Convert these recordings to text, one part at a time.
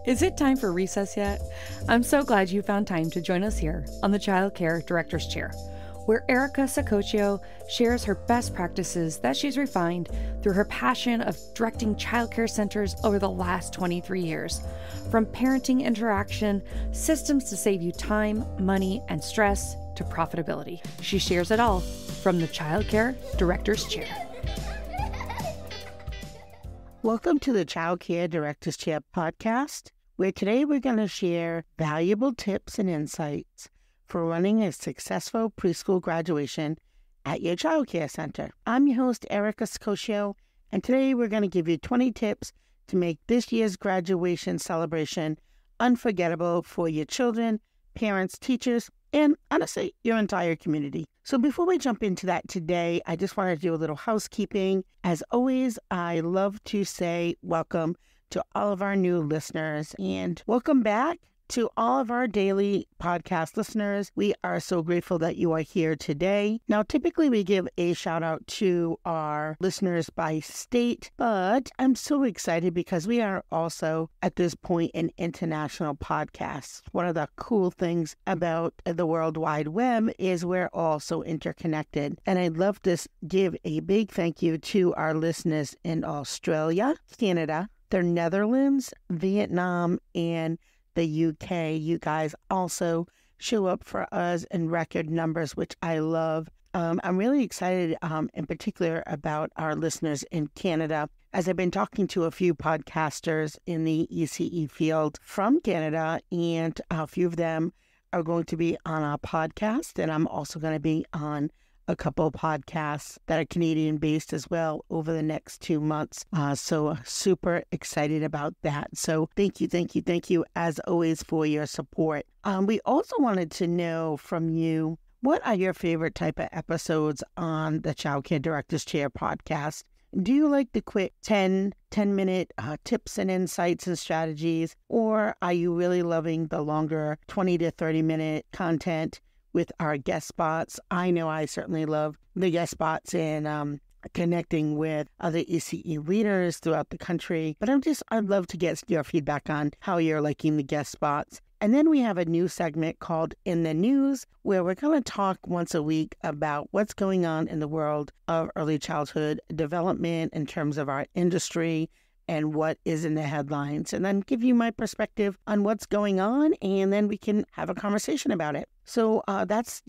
Is it time for recess yet? I'm so glad you found time to join us here on the Childcare Director's Chair, where Erica Sacoccio shares her best practices that she's refined through her passion of directing childcare centers over the last 23 years. From parenting interaction, systems to save you time, money, and stress, to profitability. She shares it all from the Childcare Director's Chair. Welcome to the Childcare Director's Chair podcast, where today we're going to share valuable tips and insights for running a successful preschool graduation at your childcare center. I'm your host, Erica Sacoccio, and today we're going to give you 20 tips to make this year's graduation celebration unforgettable for your children, parents, teachers, and honestly, your entire community. So before we jump into that today, I just want to do a little housekeeping. As always, I love to say welcome to all of our new listeners and welcome back to all of our daily podcast listeners. We are so grateful that you are here today. Now, typically we give a shout out to our listeners by state, but I'm so excited because we are also at this point an international podcast. One of the cool things about the World Wide Web is we're all so interconnected. And I'd love to give a big thank you to our listeners in Australia, Canada, the Netherlands, Vietnam, and the UK. You guys also show up for us in record numbers, which I love. I'm really excited in particular about our listeners in Canada, as I've been talking to a few podcasters in the ECE field from Canada, and a few of them are going to be on our podcast, and I'm also going to be on a couple of podcasts that are Canadian-based as well over the next 2 months. So super excited about that. So thank you, as always, for your support. We also wanted to know from you, what are your favorite type of episodes on the Childcare Director's Chair podcast? Do you like the quick 10-minute tips and insights and strategies? Or are you really loving the longer 20 to 30-minute content with our guest spots? I know I certainly love the guest spots and connecting with other ECE leaders throughout the country. But I'd love to get your feedback on how you're liking the guest spots. And then we have a new segment called In the News, where we're going to talk once a week about what's going on in the world of early childhood development in terms of our industry and what is in the headlines, and then give you my perspective on what's going on, and then we can have a conversation about it. So that's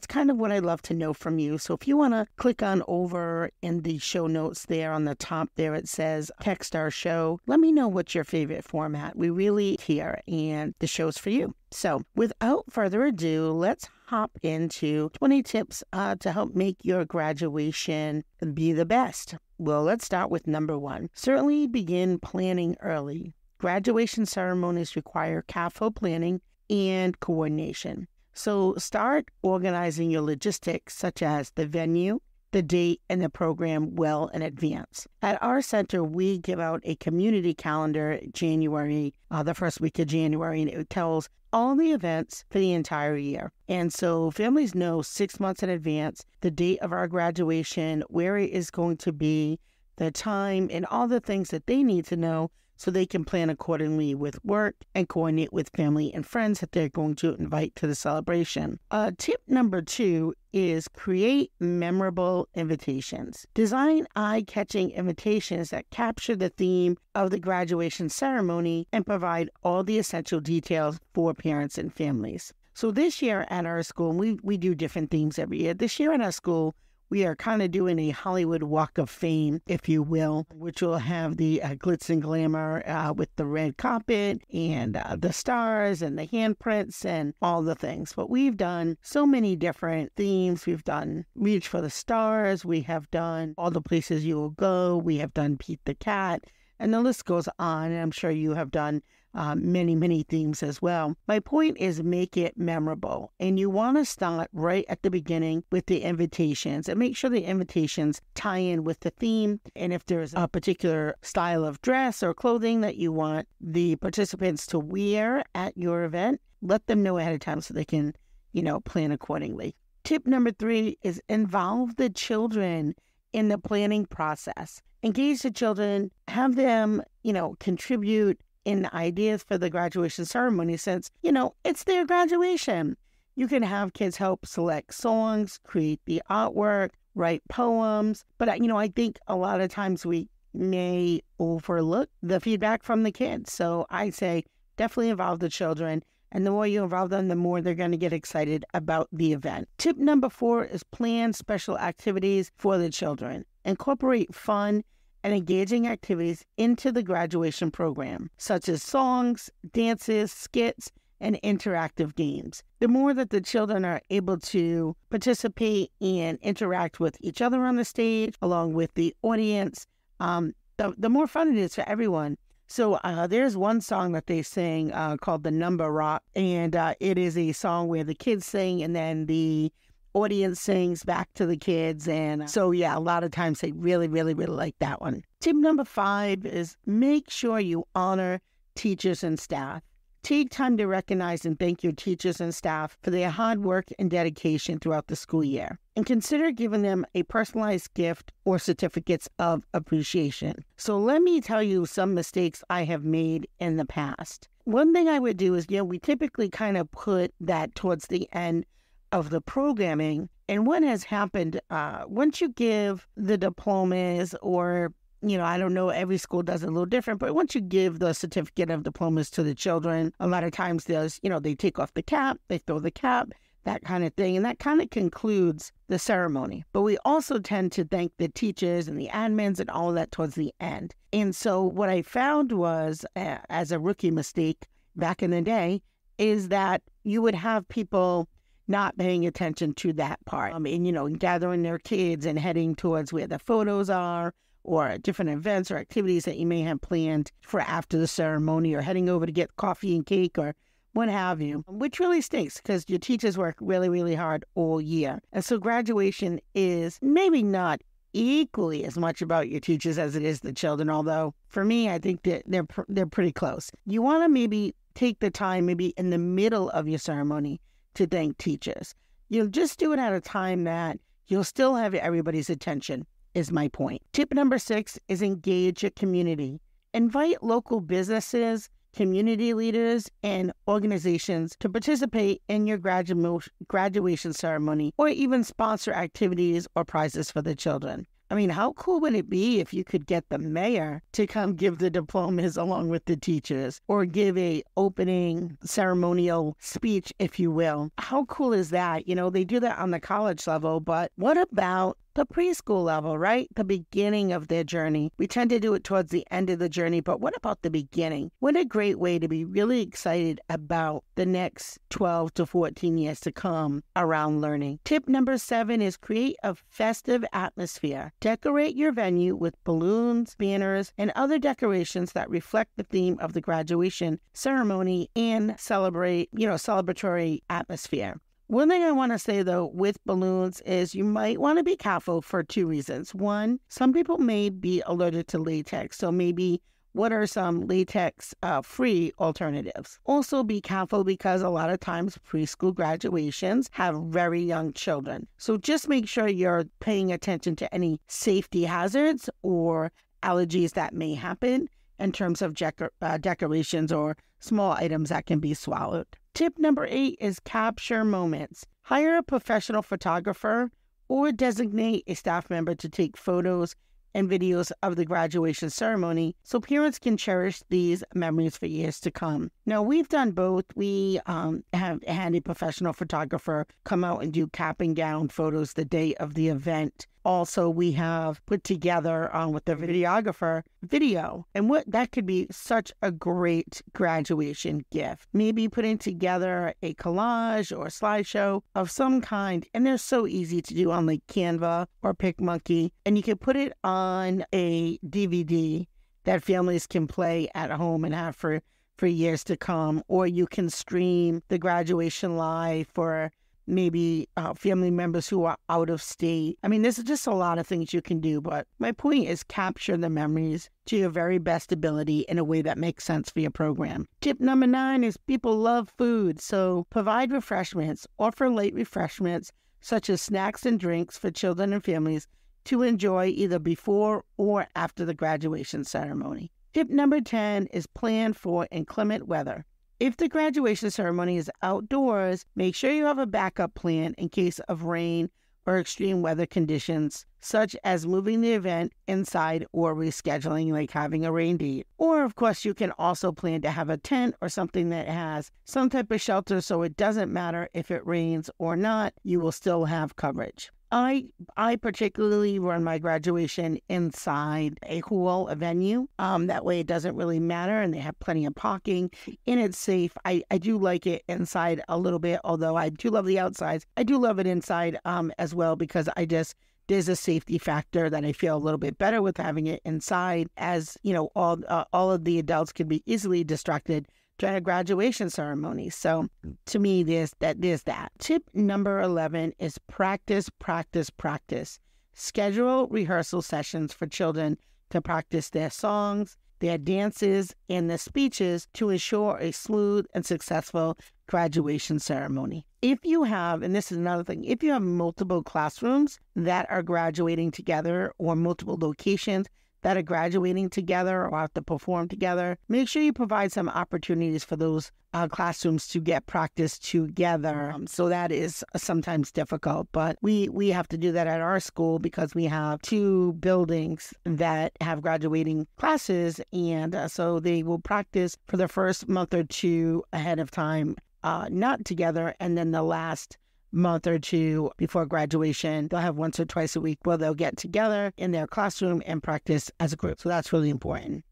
kind of what I love to know from you. So if you want to click on over in the show notes there on the top there, it says text our show. Let me know what's your favorite format. We really here, and the show's for you. So without further ado, let's hop into 20 tips to help make your graduation be the best. Well, let's start with number 1. Certainly begin planning early. Graduation ceremonies require careful planning and coordination. So start organizing your logistics, such as the venue, the date, and the program well in advance. At our center, we give out a community calendar January, the first week of January, and it tells all the events for the entire year. And so families know 6 months in advance the date of our graduation, where it is going to be, the time, and all the things that they need to know so they can plan accordingly with work and coordinate with family and friends that they're going to invite to the celebration. Tip number 2 is create memorable invitations. Design eye-catching invitations that capture the theme of the graduation ceremony and provide all the essential details for parents and families. So this year at our school, we do different themes every year. This year at our school, we are kind of doing a Hollywood Walk of Fame, if you will, which will have the glitz and glamour with the red carpet and the stars and the handprints and all the things. But we've done so many different themes. We've done Reach for the Stars. We have done All the Places You Will Go. We have done Pete the Cat. And the list goes on. And I'm sure you have done many themes as well. My point is make it memorable. And you want to start right at the beginning with the invitations and make sure the invitations tie in with the theme. And if there's a particular style of dress or clothing that you want the participants to wear at your event, let them know ahead of time so they can, plan accordingly. Tip number 3 is involve the children in the planning process. Engage the children, have them, contribute in ideas for the graduation ceremony since, it's their graduation. You can have kids help select songs, create the artwork, write poems. But, I think a lot of times we may overlook the feedback from the kids. So I say definitely involve the children. And the more you involve them, the more they're going to get excited about the event. Tip number 4 is plan special activities for the children. Incorporate fun and engaging activities into the graduation program, such as songs, dances, skits, and interactive games. The more that the children are able to participate and interact with each other on the stage, along with the audience, the more fun it is for everyone. So there's one song that they sing called The Number Rock, and it is a song where the kids sing and then the audience sings back to the kids. And so, a lot of times they really, really, really like that one. Tip number 5 is make sure you honor teachers and staff. Take time to recognize and thank your teachers and staff for their hard work and dedication throughout the school year. And consider giving them a personalized gift or certificates of appreciation. So let me tell you some mistakes I have made in the past. One thing I would do is, we typically kind of put that towards the end of the programming. And what has happened, once you give the diplomas or I don't know, every school does it a little different, but once you give the certificate of diplomas to the children, a lot of times there's, they take off the cap, they throw the cap, that kind of thing. And that kind of concludes the ceremony. But we also tend to thank the teachers and the admins and all of that towards the end. And so what I found was, as a rookie mistake back in the day, is that you would have people not paying attention to that part. And, gathering their kids and heading towards where the photos are, or different events or activities that you may have planned for after the ceremony, or heading over to get coffee and cake or what have you, which really stinks because your teachers work really, really hard all year. And so graduation is maybe not equally as much about your teachers as it is the children, although for me, I think that they're pretty close. You want to maybe take the time, maybe in the middle of your ceremony, to thank teachers. Just do it at a time that you'll still have everybody's attention, is my point. Tip number 6 is engage your community. Invite local businesses, community leaders, and organizations to participate in your graduation ceremony, or even sponsor activities or prizes for the children. How cool would it be if you could get the mayor to come give the diplomas along with the teachers, or give a opening ceremonial speech, if you will? How cool is that? They do that on the college level, but what about the preschool level, right? The beginning of their journey. We tend to do it towards the end of the journey, but what about the beginning? What a great way to be really excited about the next 12 to 14 years to come around learning. Tip number 7 is create a festive atmosphere. Decorate your venue with balloons, banners, and other decorations that reflect the theme of the graduation ceremony and celebratory atmosphere. One thing I want to say, though, with balloons is you might want to be careful for 2 reasons. One, some people may be allergic to latex, so maybe what are some latex-free alternatives? Also be careful because a lot of times preschool graduations have very young children. So just make sure you're paying attention to any safety hazards or allergies that may happen in terms of decorations or small items that can be swallowed. Tip number 8 is capture moments. Hire a professional photographer or designate a staff member to take photos and videos of the graduation ceremony so parents can cherish these memories for years to come. Now, we've done both. We have had a professional photographer come out and do cap and gown photos the day of the event. Also, we have put together with the videographer video, and what that could be such a great graduation gift. Maybe putting together a collage or a slideshow of some kind, and they're so easy to do on like Canva or PicMonkey, and you can put it on a DVD that families can play at home and have for years to come, or you can stream the graduation live for maybe family members who are out of state. There's just a lot of things you can do, but my point is capture the memories to your very best ability in a way that makes sense for your program. Tip number 9 is people love food, so provide refreshments. Offer late refreshments such as snacks and drinks for children and families to enjoy either before or after the graduation ceremony. Tip number 10 is plan for inclement weather. If the graduation ceremony is outdoors, make sure you have a backup plan in case of rain or extreme weather conditions, such as moving the event inside or rescheduling, like having a rain date. Or, of course, you can also plan to have a tent or something that has some type of shelter, so it doesn't matter if it rains or not, you will still have coverage. I particularly run my graduation inside a hall, a venue. That way it doesn't really matter, and they have plenty of parking, and it's safe. I do like it inside a little bit, although I do love the outsides. I do love it inside as well, because there's a safety factor that I feel a little bit better with having it inside, as you know, all of the adults can be easily distracted during a graduation ceremony. So to me, there's that. Tip number 11 is practice, practice, practice. Schedule rehearsal sessions for children to practice their songs, their dances, and their speeches to ensure a smooth and successful graduation ceremony. If you have, and this is another thing, if you have multiple classrooms that are graduating together, or multiple locations that are graduating together or have to perform together, make sure you provide some opportunities for those classrooms to get practice together. So that is sometimes difficult, but we have to do that at our school because we have 2 buildings that have graduating classes, and so they will practice for the first month or 2 ahead of time, not together, and then the last month or 2 before graduation, they'll have once or twice a week where they'll get together in their classroom and practice as a group. So that's really important.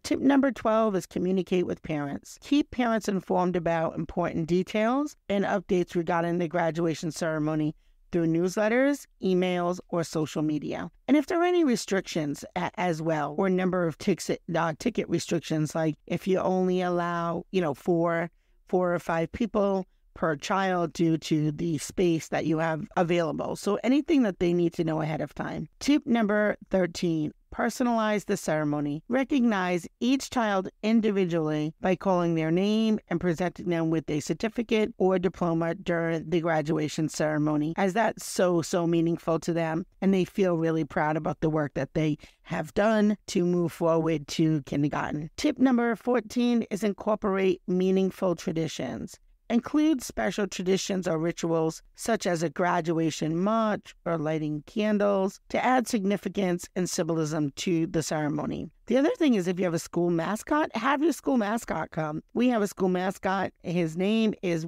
Tip number 12 is communicate with parents. Keep parents informed about important details and updates regarding the graduation ceremony through newsletters, emails, or social media. And if there are any restrictions as well, or number of ticket restrictions, like if you only allow, 4 or 5 people per child due to the space that you have available. So anything that they need to know ahead of time. Tip number 13, personalize the ceremony. Recognize each child individually by calling their name and presenting them with a certificate or diploma during the graduation ceremony, as that's so meaningful to them, and they feel really proud about the work that they have done to move forward to kindergarten. Tip number 14 is incorporate meaningful traditions. Include special traditions or rituals, such as a graduation march or lighting candles, to add significance and symbolism to the ceremony. The other thing is, if you have a school mascot, have your school mascot come. We have a school mascot. His name is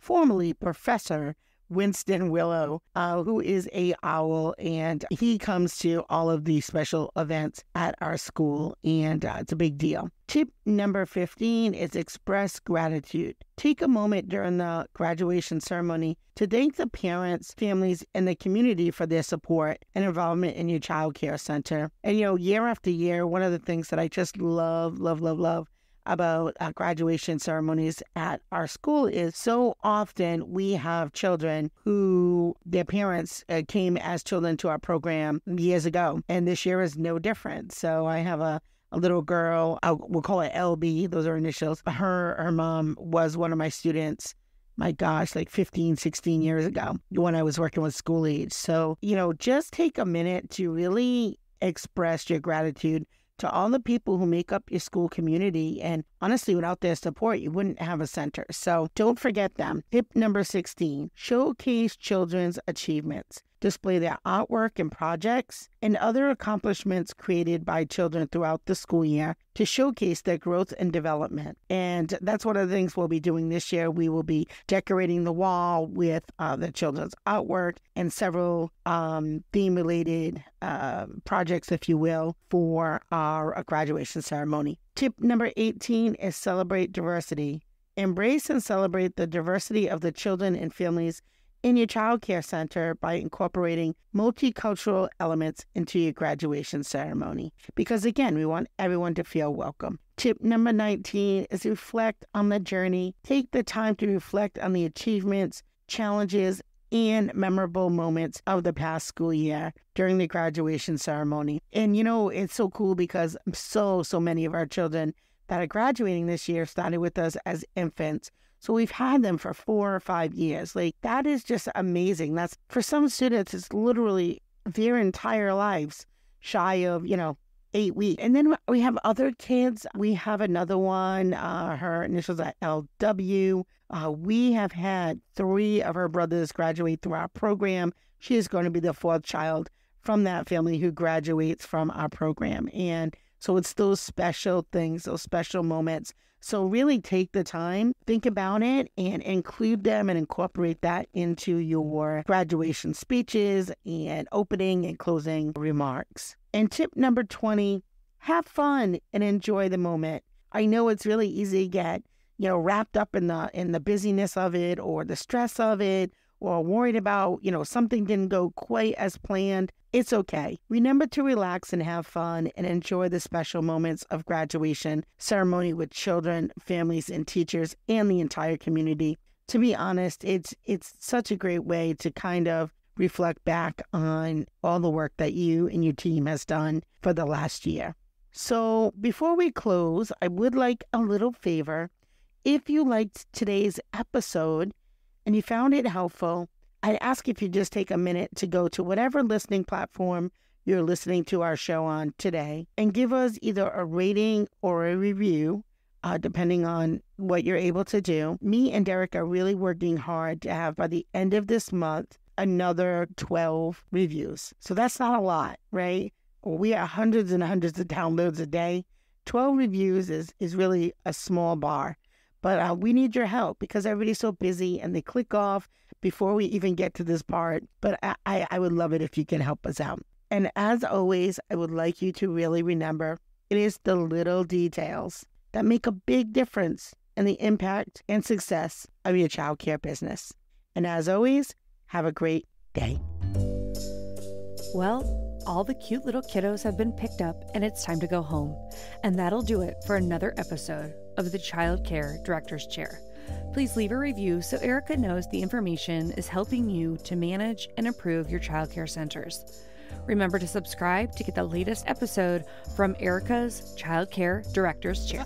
formerly Professor Winston Willow, who is a owl, and he comes to all of these special events at our school, and it's a big deal. Tip number 15 is express gratitude. Take a moment during the graduation ceremony to thank the parents, families, and the community for their support and involvement in your child care center. And year after year, one of the things that I just love about graduation ceremonies at our school is so often we have children who their parents came as children to our program years ago, and this year is no different. So I have a little girl, we'll call it LB, those are initials. Her mom was one of my students, my gosh, like 15, 16 years ago when I was working with school age. So, just take a minute to really express your gratitude to all the people who make up your school community. And honestly, without their support, you wouldn't have a center. So don't forget them. Tip number 16, showcase children's achievements. Display their artwork and projects and other accomplishments created by children throughout the school year to showcase their growth and development. And that's one of the things we'll be doing this year. We will be decorating the wall with the children's artwork and several theme-related projects, if you will, for our graduation ceremony. Tip number 18 is celebrate diversity. Embrace and celebrate the diversity of the children and families in your child care center by incorporating multicultural elements into your graduation ceremony. Because again, we want everyone to feel welcome. Tip number 19 is reflect on the journey. Take the time to reflect on the achievements, challenges, and memorable moments of the past school year during the graduation ceremony. And it's so cool because so many of our children that are graduating this year started with us as infants. So we've had them for 4 or 5 years. Like, that is just amazing. That's, for some students, it's literally their entire lives shy of, 8 weeks. And then we have other kids. We have another one, her initials are LW. We have had 3 of her brothers graduate through our program. She is going to be the 4th child from that family who graduates from our program. And so it's those special things, those special moments. So really take the time, think about it, and include them and incorporate that into your graduation speeches and opening and closing remarks. And tip number 20, have fun and enjoy the moment. I know it's really easy to get, wrapped up in the busyness of it or the stress of it or worried about, something didn't go quite as planned. It's okay. Remember to relax and have fun and enjoy the special moments of graduation ceremony with children, families, and teachers, and the entire community. To be honest, it's such a great way to kind of reflect back on all the work that you and your team has done for the last year. So before we close, I would like a little favor. If you liked today's episode and you found it helpful, I'd ask if you just take a minute to go to whatever listening platform you're listening to our show on today and give us either a rating or a review, depending on what you're able to do. Me and Derek are really working hard to have, by the end of this month, another 12 reviews. So that's not a lot, right? We have hundreds and hundreds of downloads a day. 12 reviews is really a small bar. But we need your help because everybody's so busy and they click off before we even get to this part. But I would love it if you can help us out. And as always, I would like you to really remember, it is the little details that make a big difference in the impact and success of your childcare business. And as always, have a great day. Well, all the cute little kiddos have been picked up and it's time to go home. And that'll do it for another episode of the Childcare Director's Chair. Please leave a review so Erica knows the information is helping you to manage and improve your childcare centers. Remember to subscribe to get the latest episode from Erica's Childcare Director's Chair.